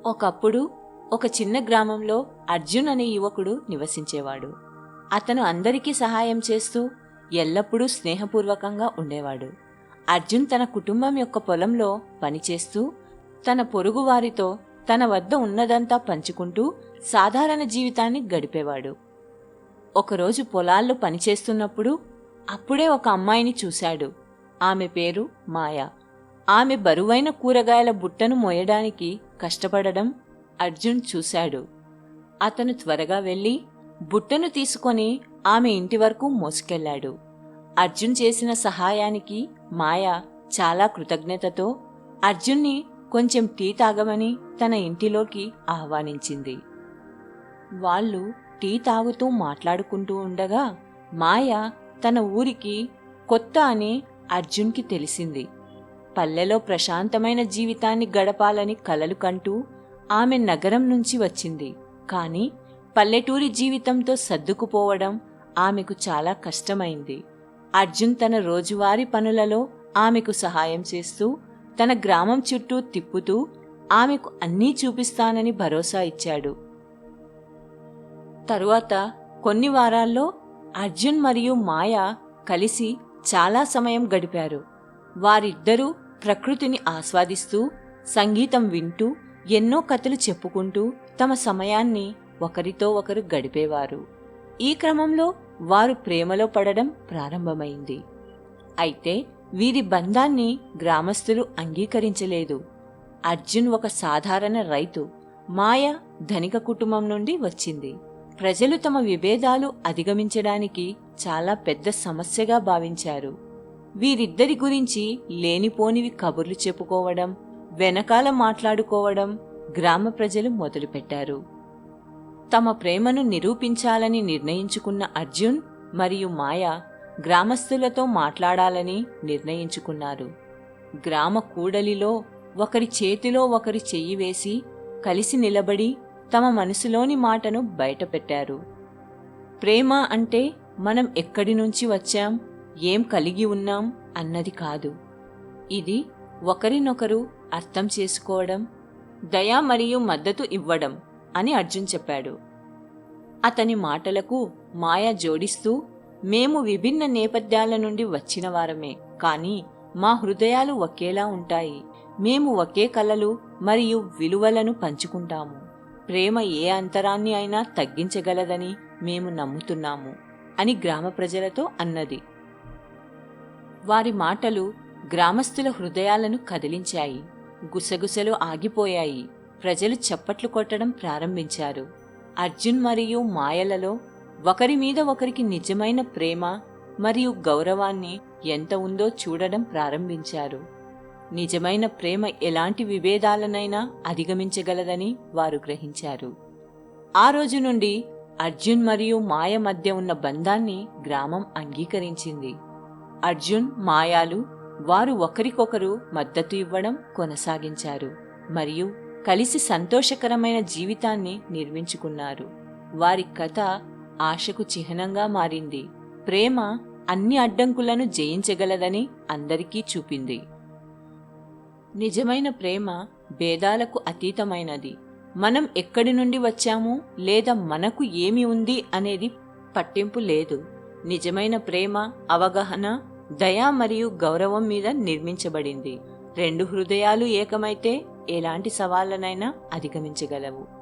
ఒకప్పుడు ఒక చిన్న గ్రామంలో అర్జున్ అనే యువకుడు నివసించేవాడు. అతను అందరికీ సహాయం చేస్తూ ఎల్లప్పుడూ స్నేహపూర్వకంగా ఉండేవాడు. అర్జున్ తన కుటుంబం యొక్క పొలంలో పనిచేస్తూ తన పొరుగువారితో తన వద్ద ఉన్నదంతా పంచుకుంటూ సాధారణ జీవితాన్ని గడిపేవాడు. ఒకరోజు పొలాల్లో పనిచేస్తున్నప్పుడు అప్పుడే ఒక అమ్మాయిని చూశాడు. ఆమె పేరు మాయా. ఆమె బరువైన కూరగాయల బుట్టను మోయడానికి కష్టపడడం అర్జున్ చూశాడు. అతను త్వరగా వెళ్లి బుట్టను తీసుకొని ఆమె ఇంటి వరకు మోసుకెళ్లాడు. అర్జున్ చేసిన సహాయానికి మాయా చాలా కృతజ్ఞతతో అర్జున్ని కొంచెం టీ తాగమని తన ఇంటిలోకి ఆహ్వానించింది. వాళ్ళు టీ తాగుతూ మాట్లాడుకుంటూ ఉండగా మాయా తన ఊరికి కొత్త అని అర్జున్కి తెలిసింది. పల్లెలో ప్రశాంతమైన జీవితాన్ని గడపాలని కలలు కంటూ ఆమె నగరం నుంచి వచ్చింది. కాని పల్లెటూరి జీవితంతో సర్దుకుపోవడం ఆమెకు చాలా కష్టమైంది. అర్జున్ తన రోజువారీ పనులలో ఆమెకు సహాయం చేస్తూ తన గ్రామం చుట్టూ తిప్పుతూ ఆమెకు అన్నీ చూపిస్తానని భరోసా ఇచ్చాడు. తరువాత కొన్ని వారాల్లో అర్జున్ మరియు మాయా కలిసి చాలా సమయం గడిపారు. వారిద్దరూ ప్రకృతిని ఆస్వాదిస్తూ సంగీతం వింటూ ఎన్నో కథలు చెప్పుకుంటూ తమ సమయాన్ని ఒకరితో ఒకరు గడిపేవారు. ఈ క్రమంలో వారు ప్రేమలో పడడం ప్రారంభమైంది. అయితే వీరి బంధాన్ని గ్రామస్తులు అంగీకరించలేదు. అర్జున్ ఒక సాధారణ రైతు, మాయ ధనిక కుటుంబం నుండి వచ్చింది. ప్రజలు తమ విభేదాలు అధిగమించడానికి చాలా పెద్ద సమస్యగా భావించారు. వీరిద్దరి గురించి లేనిపోనివి కబుర్లు చెప్పుకోవడం, వెనకాల మాట్లాడుకోవడం గ్రామ ప్రజలు మొదలుపెట్టారు. తమ ప్రేమను నిరూపించాలని నిర్ణయించుకున్న అర్జున్ మరియు మాయా గ్రామస్తులతో మాట్లాడాలని నిర్ణయించుకున్నారు. గ్రామ కూడలిలో ఒకరి చేతిలో ఒకరి చెయ్యి వేసి కలిసి నిలబడి తమ మనసులోని మాటను బయటపెట్టారు. ప్రేమ అంటే మనం ఎక్కడి నుంచి వచ్చాం, ఏం కలిగి ఉన్నాం అన్నది కాదు. ఇది ఒకరినొకరు అర్థం చేసుకోవడం, దయ మరియు మద్దతు ఇవ్వడం అని అర్జున్ చెప్పాడు. అతని మాటలకు మాయ జోడిస్తూ, మేము విభిన్న నేపథ్యాల నుండి వచ్చిన వారమే, కానీ మా హృదయాలు ఒకేలా ఉంటాయి. మేము ఒకే కలలు మరియు విలువలను పంచుకుంటాము. ప్రేమ ఏ అంతరాన్ని అయినా తగ్గించగలదని మేము నమ్ముతున్నాము అని గ్రామ ప్రజలతో అన్నది. వారి మాటలు గ్రామస్తుల హృదయాలను కదిలించాయి. గుసగుసలు ఆగిపోయాయి. ప్రజలు చప్పట్లు కొట్టడం ప్రారంభించారు. అర్జున్ మరియు మాయలలో ఒకరి మీద ఒకరికి నిజమైన ప్రేమ మరియు గౌరవాన్ని ఎంత ఉందో చూడడం ప్రారంభించారు. నిజమైన ప్రేమ ఎలాంటి విభేదాలనైనా అధిగమించగలదని వారు గ్రహించారు. ఆ రోజు నుండి అర్జున్ మరియు మాయ మధ్య ఉన్న బంధాన్ని గ్రామం అంగీకరించింది. అర్జున్, మాయాలు వారు ఒకరికొకరు మద్దతు ఇవ్వడం కొనసాగించారు మరియు కలిసి సంతోషకరమైన జీవితాన్ని నిర్మించుకున్నారు. వారి కథ ఆశకు చిహ్నంగా మారింది. ప్రేమ అన్ని అడ్డంకులను జయించగలదని అందరికీ చూపింది. నిజమైన ప్రేమ భేదాలకు అతీతమైనది. మనం ఎక్కడి నుండి వచ్చాము లేదా మనకు ఏమి ఉంది అనేది పట్టింపు లేదు. నిజమైన ప్రేమ అవగాహన, దయ మరియు గౌరవం మీద నిర్మించబడింది. రెండు హృదయాలు ఏకమైతే ఎలాంటి సవాళ్లనైనా అధిగమించగలవు.